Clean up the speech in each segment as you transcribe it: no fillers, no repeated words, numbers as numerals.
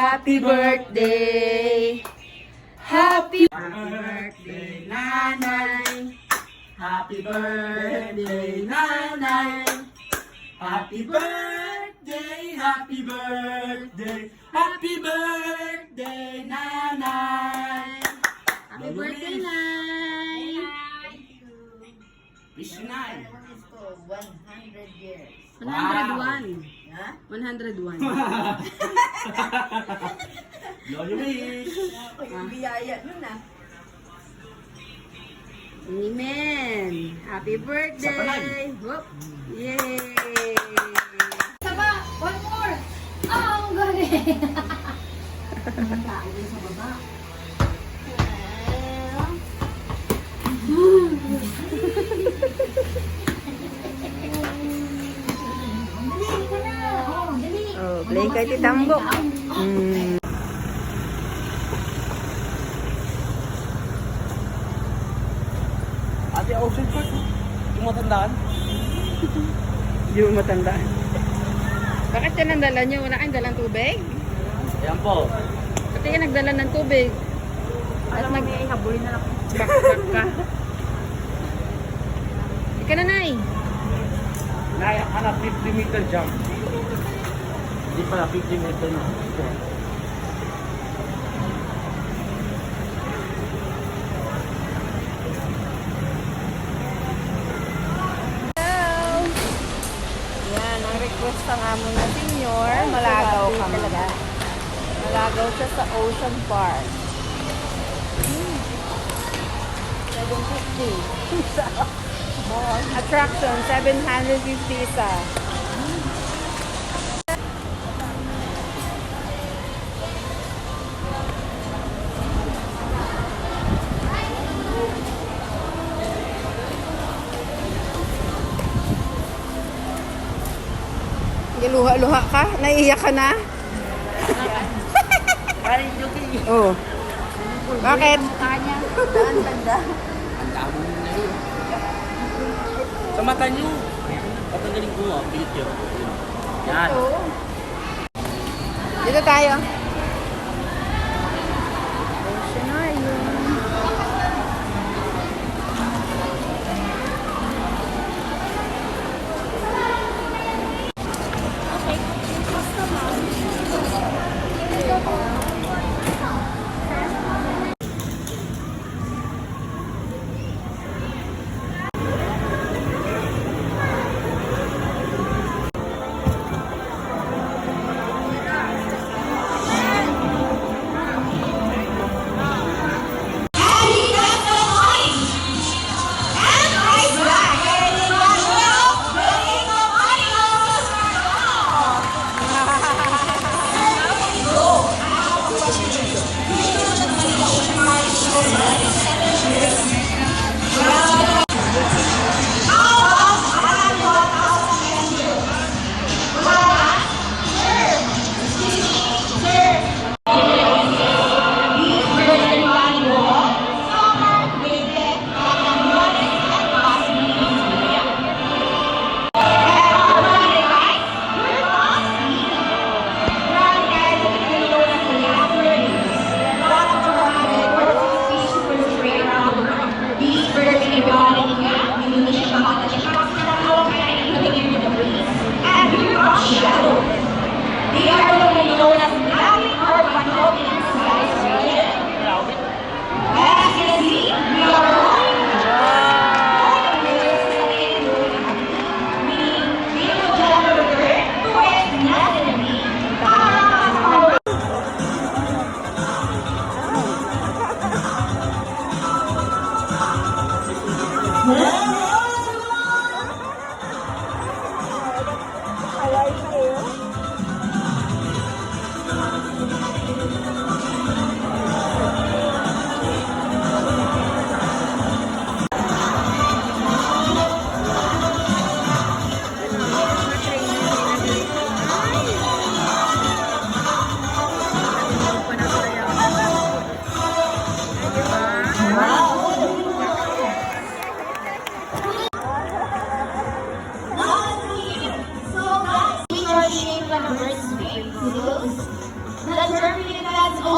happy birthday. Happy birthday, nanay. Happy birthday, nanay. Happy birthday, happy birthday. Happy birthday, nanay. Happy birthday, nay. Wish you, nay. 100 years. 101. Ha? 101. Lolo wish. Ako yung biyaya nun ah. Amen. Happy birthday. Whoop. Yay. Saba, one more. Oh, ang galing. Ang tao din sa baba. Dali ka na. Oh, dali. Oh, play kay Titambo. Ate, ocean park. Yung matandaan. Hindi mo matandaan. Bakit yan ang dala nyo? Wala kayong dalang tubig? Ayan po. Pati yan nagdala ng tubig. At Habulin na lang. backpack ka. Ika na, Nay. Naya ka na 50-meter jump. Hindi pala 50-meter na. Yan, ang request ng amo na senior, malagaw ka talaga. Malagaw siya sa Ocean Park. 750. Attraction, 750 isa. Luha-luha ka? Naiiyak ka na? Oo. Bakit? Ang damo mo na yun. Sa mata niyo. Patanggalin ko ang picture. Yan. Dito tayo. Oceanario.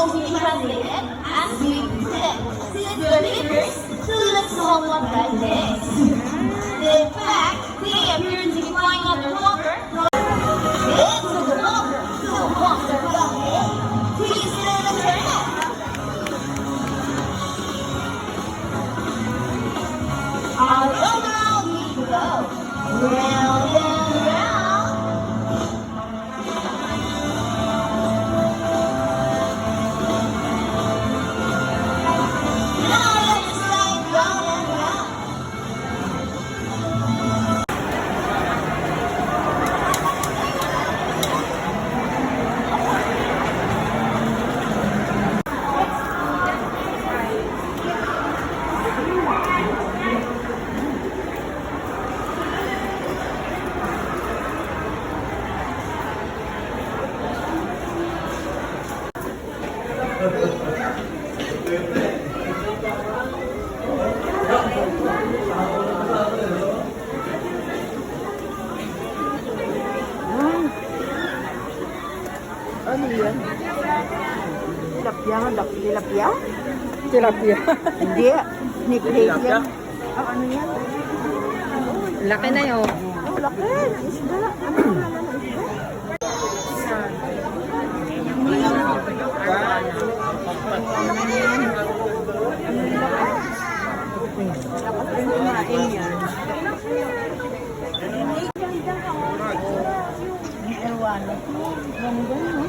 will be translated as we sit to the leaders who look somewhat like this. In fact, they appear to be flying underwater into the water to walk their bucket. Please sit in the turtle. All over we go, round and round. Now let us slide round and round. Ano yan? Tilapia nga, tilapia? Tilapia? Hindi, snake yan. Oh, ano yan? Laki na yun. Oh, laki. Isda. Ano naman ang isda? Dapat rin kumain yan. Ewan. Ganda, no?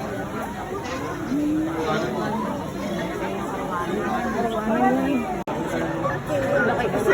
Laki kasi.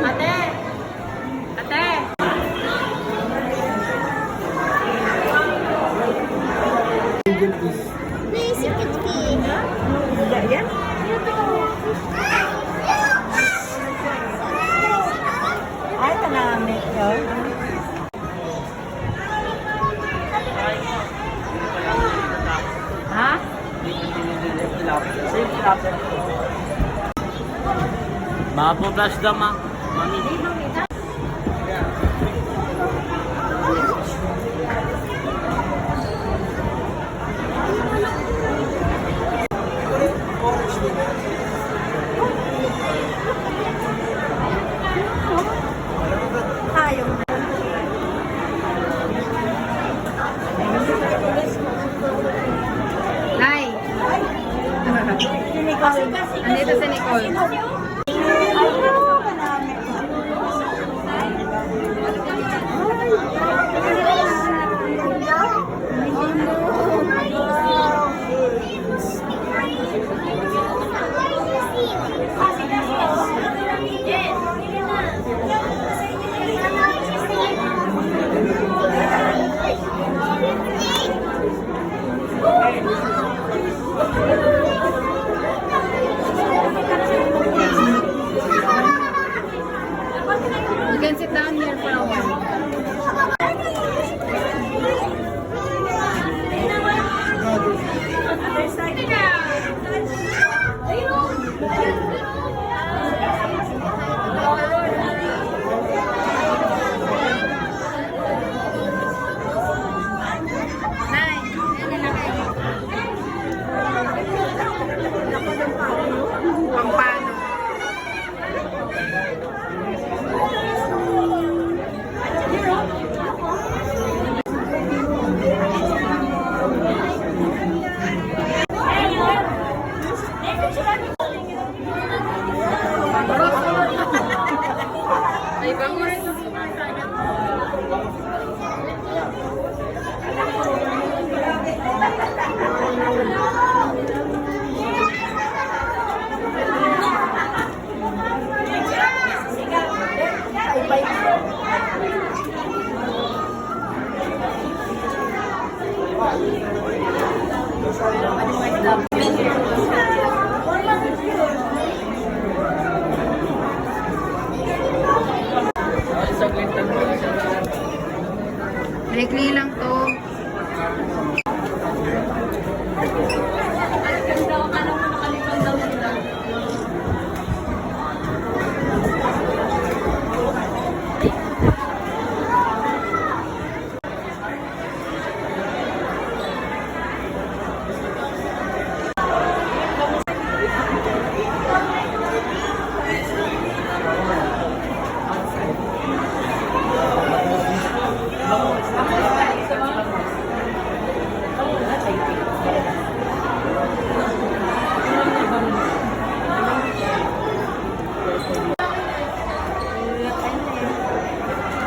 Ate! Ate! Please, you can speak. Isda yan? Ay, tanamit yun. Ha? Maputas dama. Mami. Ayaw na. Nay! Andito si Nicole. Ayaw, manamit. You can sit down here for a while. Pampano. Ay, bangus. Bye-bye. Weekly lang to.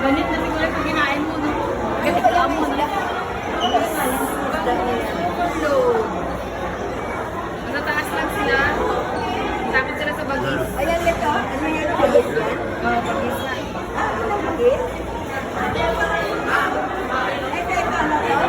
Ganit na siguro pag kinain mo, no? Ganit ka mo, no? Overload. Matataas lang sila. Takot sila sa bagis. Ayan ito. Ano yan? Pagis yan? Oo, bagis na. Pagis? Ito, ano to?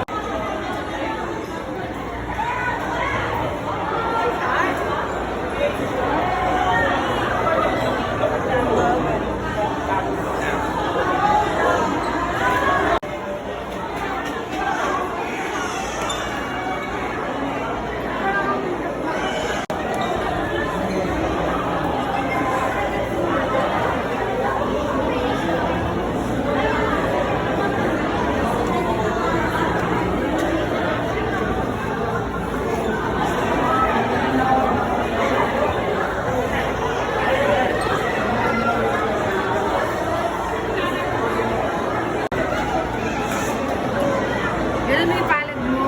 Ganun mo yung palad mo.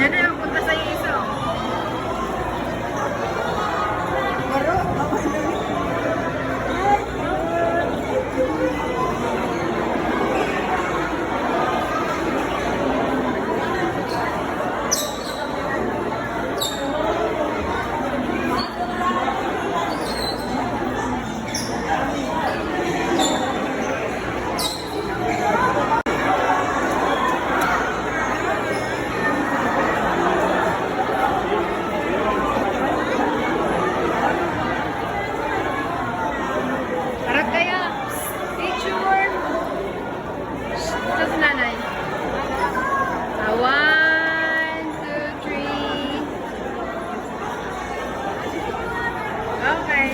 Yan na yung punta sa'yo isa. Pero, Harap kaya. Picture. Ito si nanay. 1, 2, 3. Okay.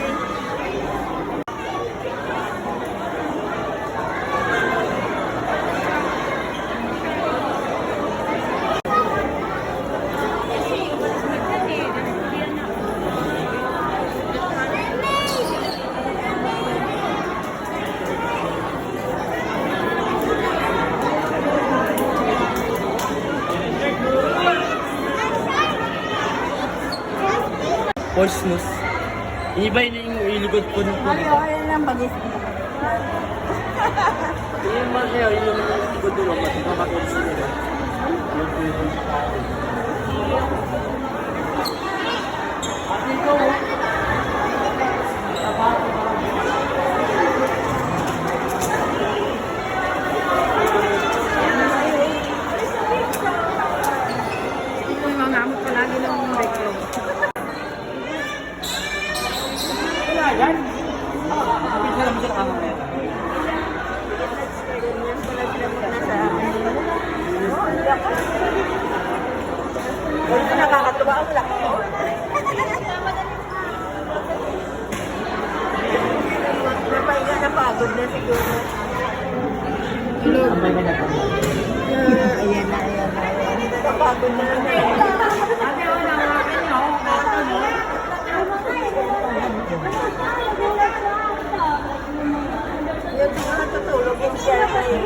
Poisonous. Yung iba yun yung iligod po nito. ayan ang pagis. Yung mga kayo, yung iligod nila, matipamakot sila. Ito yung mga amot palagi ng reklo. Wala yan. Kapit na naman sa kamera. Nakakatuwa ang laki. Napahinga na pagod na siguro. Tulog. Ayan na. Napagod na yung mga tutulog yung siya tayo.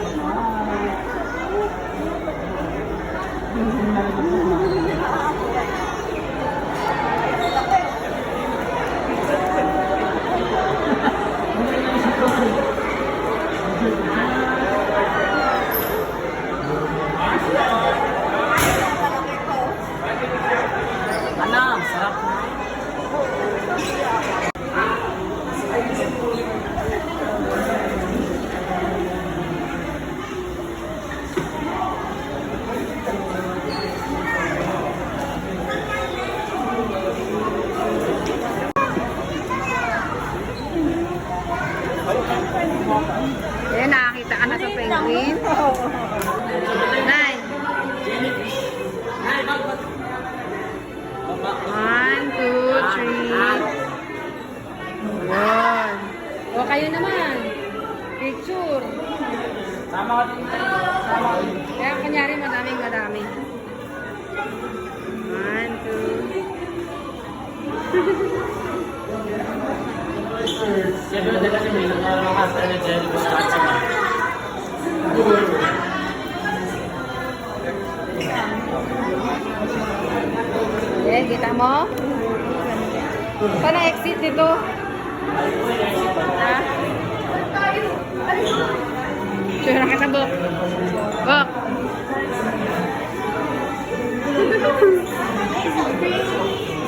1, 2, 3. Ayan. O, kayo naman. Picture. Tama ka din. Kaya kunyari madami. 1, 2. Siyempre, dala si May nakakasta na dyan. Eh, kita mo? Saan ang exit dito? Ha? Sure na kita, Bok. Bok.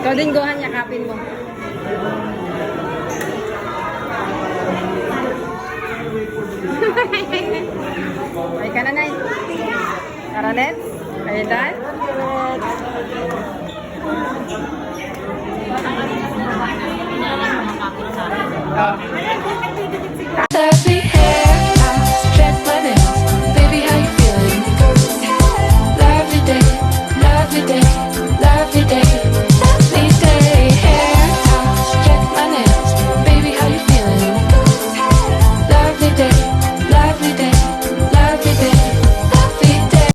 Ikaw din, Gohan, yakapin mo. Ay ka na, Nay. Tara, let's. Are you done? Oh.